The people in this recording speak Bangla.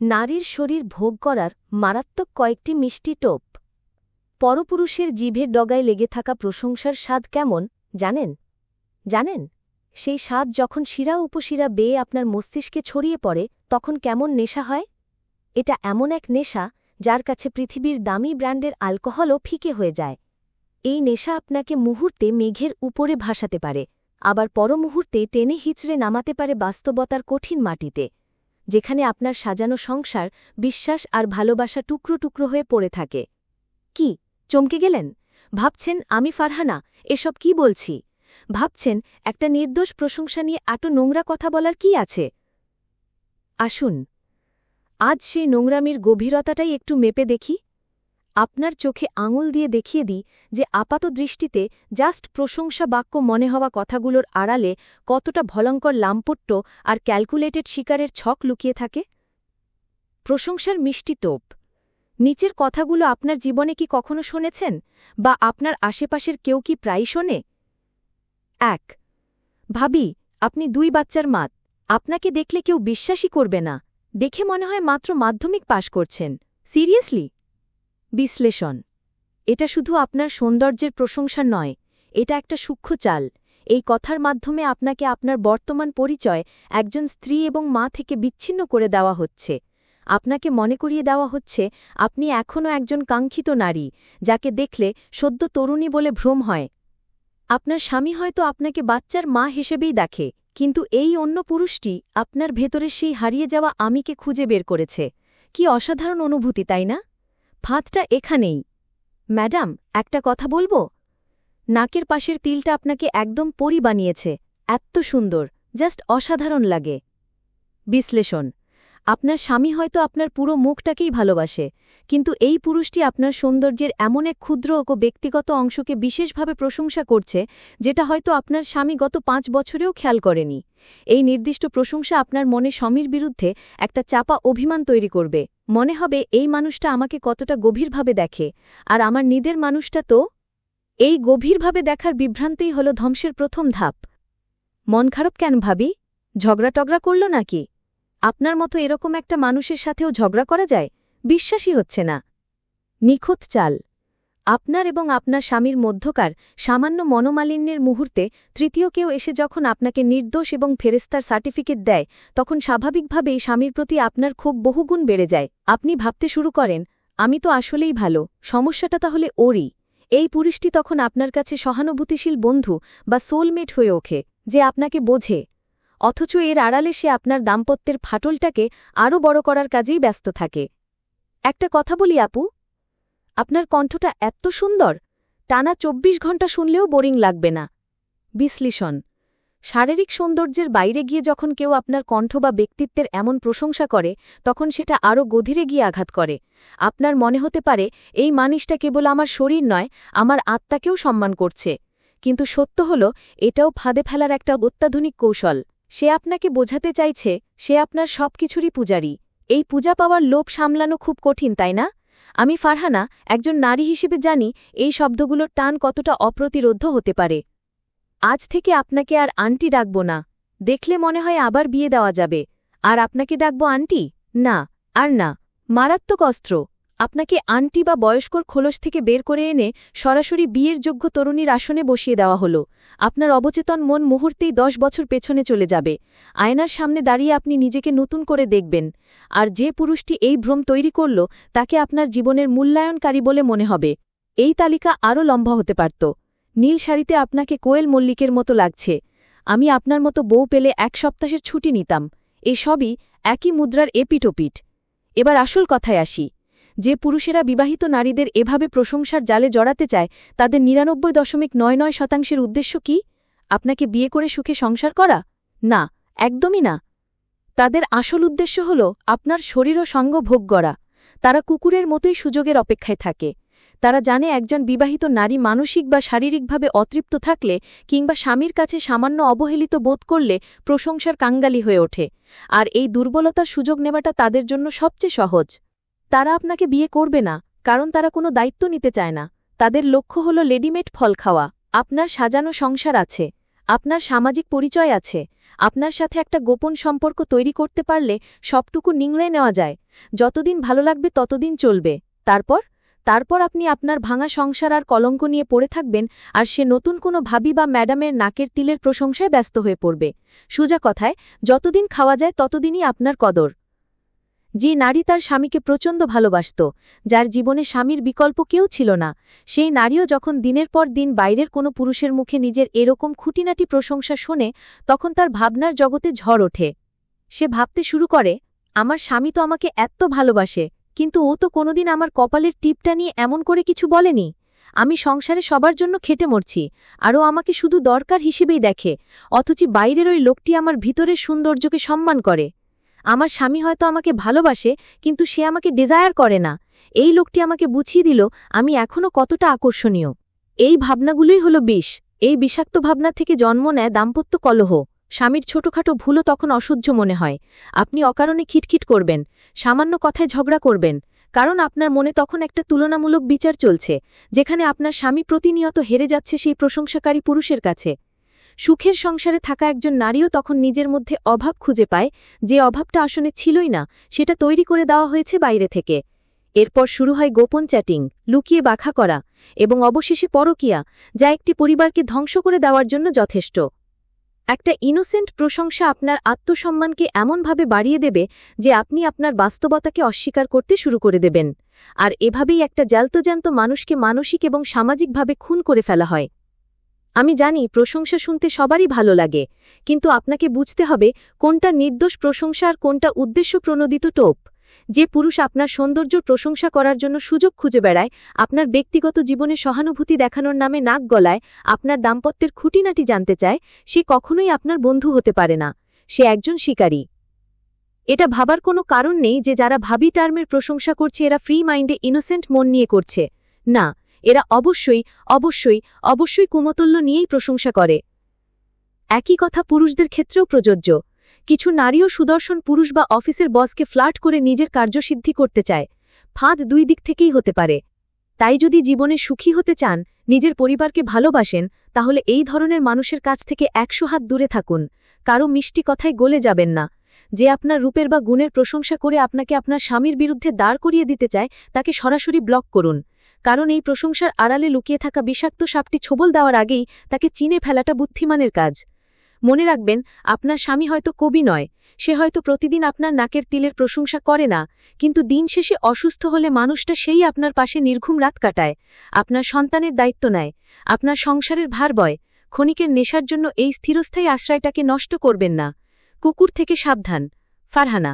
নারীর শরীর ভোগ করার মারাত্মক কয়েকটি মিষ্টি টোপ। পরপুরুষের জিভের ডগায় লেগে থাকা প্রশংসার স্বাদ কেমন জানেন জানেন সেই স্বাদ যখন শিরা উপশিরা বেয়ে আপনার মস্তিষ্কে ছড়িয়ে পড়ে তখন কেমন নেশা হয়। এটা এমন এক নেশা যার কাছে পৃথিবীর দামি ব্র্যান্ডের অ্যালকোহলও ফিকে হয়ে যায়। এই নেশা আপনাকে মুহূর্তে মেঘের উপরে ভাসাতে পারে, আবার পরমুহূর্তে টেনে হিচড়ে নামাতে পারে বাস্তবতার কঠিন মাটিতে, যেখানে আপনার সাজানো সংসার, বিশ্বাস আর ভালোবাসা টুকরো টুকরো হয়ে পড়ে থাকে। কি চমকে গেলেন? ভাবছেন আমি ফারহানা এসব কি বলছি? ভাবছেন একটা নির্দোষ প্রশংসা নিয়ে এত নোংরা কথা বলার কি আছে? আসুন আজ সেই নোংরামির গভীরতাটাই একটু মেপে দেখি। আপনার চোখে আঙুল দিয়ে দেখিয়ে দিই যে আপাত দৃষ্টিতে জাস্ট প্রশংসা বাক্য মনে হওয়া কথাগুলোর আড়ালে কতটা ভয়ঙ্কর লাম্পট্য আর ক্যালকুলেটেড শিকারের ছক লুকিয়ে থাকে। প্রশংসার মিষ্টি টোপ। নিচের কথাগুলো আপনার জীবনে কি কখনো শুনেছেন, বা আপনার আশেপাশের কেউ কি প্রায় শোনে? ১. ভাবি, আপনি ২ বাচ্চার মা। আপনাকে দেখলে কেউ বিশ্বাসই করবে না, দেখে মনে হয় মাত্র মাধ্যমিক পাশ করছেন। সিরিয়াসলি? বিশ্লেষণ। এটা শুধু আপনার সৌন্দর্যের প্রশংসা নয়, এটা একটা সূক্ষ্ম চাল। এই কথার মাধ্যমে আপনাকে আপনার বর্তমান পরিচয় একজন স্ত্রী এবং মা থেকে বিচ্ছিন্ন করে দেওয়া হচ্ছে। আপনাকে মনে করিয়ে দেওয়া হচ্ছে আপনি এখনও একজন কাঙ্ক্ষিত নারী, যাকে দেখলে সদ্য তরুণী বলে ভ্রম হয়। আপনার স্বামী হয়তো আপনাকে বাচ্চার মা হিসেবেই দেখে, কিন্তু এই অন্য পুরুষটি আপনার ভেতরে সেই হারিয়ে যাওয়া আমিকে খুঁজে বের করেছে। কি অসাধারণ অনুভূতি, তাই না? ফাঁদটা এখানেই। ম্যাডাম, একটা কথা বলবো? নাকের পাশের তিলটা আপনাকে একদম পরি বানিয়েছে। এত্ত সুন্দর, জাস্ট অসাধারণ লাগে। বিশ্লেষণ। আপনার স্বামী হয়তো আপনার পুরো মুখটাকেই ভালোবাসে, কিন্তু এই পুরুষটি আপনার সৌন্দর্যের এমন এক ক্ষুদ্র ও ব্যক্তিগত অংশকে বিশেষভাবে প্রশংসা করছে, যেটা হয়তো আপনার স্বামী গত ৫ বছরেও খেয়াল করেনি। এই নির্দিষ্ট প্রশংসা আপনার মনে স্বামীর বিরুদ্ধে একটা চাপা অভিমান তৈরি করবে। মনে হবে এই মানুষটা আমাকে কতটা গভীরভাবে দেখে, আর আমার নিজের মানুষটা তো। এই গভীরভাবে দেখার বিভ্রান্তিই হল ধ্বংসের প্রথম ধাপ। মন খারাপ কেন ভাবি? ঝগড়া টগড়া করল নাকি? আপনার মতো এরকম একটা মানুষের সাথেও ঝগড়া করা যায়? বিশ্বাসই হচ্ছে না। নিখুঁত চাল। আপনার এবং আপনার স্বামীর মধ্যকার সামান্য মনোমালিন্যের মুহূর্তে তৃতীয় কেউ এসে যখন আপনাকে নির্দোষ এবং ফেরেস্তার সার্টিফিকেট দেয়, তখন স্বাভাবিকভাবেই স্বামীর প্রতি আপনার ক্ষোভ বহুগুণ বেড়ে যায়। আপনি ভাবতে শুরু করেন, আমি তো আসলেই ভালো, সমস্যাটা তাহলে ওরই। এই পুরুষটি তখন আপনার কাছে সহানুভূতিশীল বন্ধু বা সোলমেট হয়ে ওঠে, যে আপনাকে বোঝে। অথচ এর আড়ালে সে আপনার দাম্পত্যের ফাটলটাকে আরও বড় করার কাজেই ব্যস্ত থাকে। একটা কথা বলি আপু, আপনার কণ্ঠটা এত সুন্দর, টানা ২৪ ঘণ্টা শুনলেও বোরিং লাগবে না। বিশ্লেষণ। শারীরিক সৌন্দর্যের বাইরে গিয়ে যখন কেউ আপনার কণ্ঠ বা ব্যক্তিত্বের এমন প্রশংসা করে, তখন সেটা আরও গভীরে গিয়ে আঘাত করে। আপনার মনে হতে পারে এই মানুষটা কেবল আমার শরীর নয়, আমার আত্মাকেও সম্মান করছে। কিন্তু সত্য হল, এটাও ফাঁদে ফেলার একটা অত্যাধুনিক কৌশল। সে আপনাকে বোঝাতে চাইছে সে আপনার সব কিছুরই পূজারী। এই পূজা পাওয়ার লোভ সামলানো খুব কঠিন, তাই না? আমি ফারহানা, একজন নারী হিসেবে জানি এই শব্দগুলোর টান কতটা অপ্রতিরোধ্য হতে পারে। আজ থেকে আপনাকে আর আন্টি ডাকব না। দেখলে মনে হয় আবার বিয়ে দেওয়া যাবে। আর আপনাকে ডাকব আন্টি? না, আর না। মারাত্মক অস্ত্র। আপনাকে আন্টি বা বয়স্কর খোলস থেকে বের করে এনে সরাসরি বিয়ের যোগ্য তরুণীর আসনে বসিয়ে দেওয়া হলো। আপনার অবচেতন মন মুহূর্তেই ১০ বছর পেছনে চলে যাবে। আয়নার সামনে দাঁড়িয়ে আপনি নিজেকে নতুন করে দেখবেন, আর যে পুরুষটি এই ভ্রম তৈরি করল তাকে আপনার জীবনের মূল্যায়নকারী বলে মনে হবে। এই তালিকা আরও লম্বা হতে পারত। নীল শাড়িতে আপনাকে কোয়েল মল্লিকের মতো লাগছে। আমি আপনার মতো বউ পেলে ১ সপ্তাহের ছুটি নিতাম। এসবই একই মুদ্রার এপিটোপিট। এবার আসল কথায় আসি। যে পুরুষেরা বিবাহিত নারীদের এভাবে প্রশংসার জালে জড়াতে চায়, তাদের ৯৯.৯৯% উদ্দেশ্য কি? আপনাকে বিয়ে করে সুখে সংসার করা? না, একদমই না। তাদের আসল উদ্দেশ্য হল আপনার শরীর ও সঙ্গ ভোগ করা। তারা কুকুরের মতোই সুযোগের অপেক্ষায় থাকে। তারা জানে একজন বিবাহিত নারী মানসিক বা শারীরিকভাবে অতৃপ্ত থাকলে, কিংবা স্বামীর কাছে সামান্য অবহেলিত বোধ করলে প্রশংসার কাঙ্গালি হয়ে ওঠে। আর এই দুর্বলতার সুযোগ নেওয়াটা তাদের জন্য সবচেয়ে সহজ। তারা আপনাকে বিয়ে করবে না, কারণ তারা কোনো দায়িত্ব নিতে চায় না। তাদের লক্ষ্য হল রেডিমেড ফল খাওয়া। আপনার সাজানো সংসার আছে, আপনার সামাজিক পরিচয় আছে। আপনার সাথে একটা গোপন সম্পর্ক তৈরি করতে পারলে সবটুকু নিংড়ে নেওয়া যায়। যতদিন ভালো লাগবে ততদিন চলবে। তারপর আপনি আপনার ভাঙা সংসার আর কলঙ্ক নিয়ে পড়ে থাকবেন, আর সে নতুন কোনো ভাবি বা ম্যাডামের নাকের তিলের প্রশংসায় ব্যস্ত হয়ে পড়বে। সোজা কথায়, যতদিন খাওয়া যায় ততদিনই আপনার কদর। যে নারী তার স্বামীকে প্রচণ্ড ভালোবাসত, যার জীবনে স্বামীর বিকল্প কেউ ছিল না, সেই নারীও যখন দিনের পর দিন বাইরের কোনো পুরুষের মুখে নিজের এরকম খুঁটিনাটি প্রশংসা শোনে, তখন তার ভাবনার জগতে ঝড় ওঠে। সে ভাবতে শুরু করে, আমার স্বামী তো আমাকে এত ভালোবাসে, কিন্তু ও তো কোনোদিন আমার কপালের টিপটা নিয়ে এমন করে কিছু বলেনি। আমি সংসারে সবার জন্য খেটে মরছি, আর ও আমাকে শুধু দরকার হিসেবেই দেখে, অথচ বাইরের ওই লোকটি আমার ভিতরের সৌন্দর্যকে সম্মান করে। আমার স্বামী হয়তো আমাকে ভালোবাসে, কিন্তু সে আমাকে ডিজায়ার করে না। এই লোকটি আমাকে বুঝিয়ে দিল আমি এখনও কতটা আকর্ষণীয়। এই ভাবনাগুলোই হলো বিষ। এই বিষাক্ত ভাবনা থেকে জন্ম নেয় দাম্পত্য কলহ। স্বামীর ছোটখাটো ভুলও তখন অসহ্য মনে হয়। আপনি অকারণে খিটখিট করবেন, সামান্য কথায় ঝগড়া করবেন, কারণ আপনার মনে তখন একটা তুলনামূলক বিচার চলছে, যেখানে আপনার স্বামী প্রতিনিয়ত হেরে যাচ্ছে সেই প্রশংসাকারী পুরুষের কাছে। সুখের সংসারে থাকা একজন নারীও তখন নিজের মধ্যে অভাব খুঁজে পায়, যে অভাবটা আসলে ছিলই না, সেটা তৈরি করে দেওয়া হয়েছে বাইরে থেকে। এরপর শুরু হয় গোপন চ্যাটিং, লুকিয়ে বাঁকা করা, এবং অবশেষে পরকীয়া, যা একটি পরিবারকে ধ্বংস করে দেওয়ার জন্য যথেষ্ট। একটা ইনোসেন্ট প্রশংসা আপনার আত্মসম্মানকে এমনভাবে বাড়িয়ে দেবে যে আপনি আপনার বাস্তবতাকে অস্বীকার করতে শুরু করে দেবেন। আর এভাবেই একটা জ্যান্ত মানুষকে মানসিক এবং সামাজিকভাবে খুন করে ফেলা হয়। আমি জানি প্রশংসা শুনতে সবারই ভালো লাগে, কিন্তু আপনাকে বুঝতে হবে কোনটা নির্দোষ প্রশংসা আর কোনটা উদ্দেশ্যপ্রণোদিত টোপ। যে পুরুষ আপনার সৌন্দর্যর প্রশংসা করার জন্য সুযোগ খুঁজে বেড়ায়, আপনার ব্যক্তিগত জীবনে সহানুভূতি দেখানোর নামে নাক গলায়, আপনার দাম্পত্যের খুঁটিনাটি জানতে চায়, সে কখনোই আপনার বন্ধু হতে পারে না। সে একজন শিকারী। এটা ভাবার কোনো কারণ নেই যে যারা ভাবি টার্মের প্রশংসা করছে এরা ফ্রি মাইন্ডে ইনোসেন্ট মন নিয়ে করছে। না, এরা অবশ্যই কুমতল্য নিয়েই প্রশংসা করে। একই কথা পুরুষদের ক্ষেত্রেও প্রযোজ্য। কিছু নারীও সুদর্শন পুরুষ বা অফিসের বসকে ফ্লার্ট করে নিজের কার্যসিদ্ধি করতে চায়। ফাঁদ দুই দিক থেকেই হতে পারে। তাই যদি জীবনে সুখী হতে চান, নিজের পরিবারকে ভালোবাসেন, তাহলে এই ধরনের মানুষের কাছ থেকে 100 হাত দূরে থাকুন। কারো মিষ্টি কথায় গলে যাবেন না। যে আপনার রূপের বা গুণের প্রশংসা করে আপনাকে আপনার স্বামীর বিরুদ্ধে দাঁড় করিয়ে দিতে চায়, তাকে সরাসরি ব্লক করুন। কারণ এই প্রশংসার আড়ালে লুকিয়ে থাকা বিষাক্ত সাপটি ছোবল দেওয়ার আগেই তাকে চিনে ফেলাটা বুদ্ধিমানের কাজ। মনে রাখবেন, আপনার স্বামী হয়তো কবি নয়, সে হয়তো প্রতিদিন আপনার নাকের তিলের প্রশংসা করে না, কিন্তু দিন শেষে অসুস্থ হলে মানুষটা সেই আপনার পাশে নির্ঘুম রাত কাটায়, আপনার সন্তানের দায়িত্ব নেয়, আপনার সংসারের ভার বয়। ক্ষণিকের নেশার জন্য এই স্থিরস্থায়ী আশ্রয়টাকে নষ্ট করবেন না। কুকুর থেকে সাবধান। ফারহানা।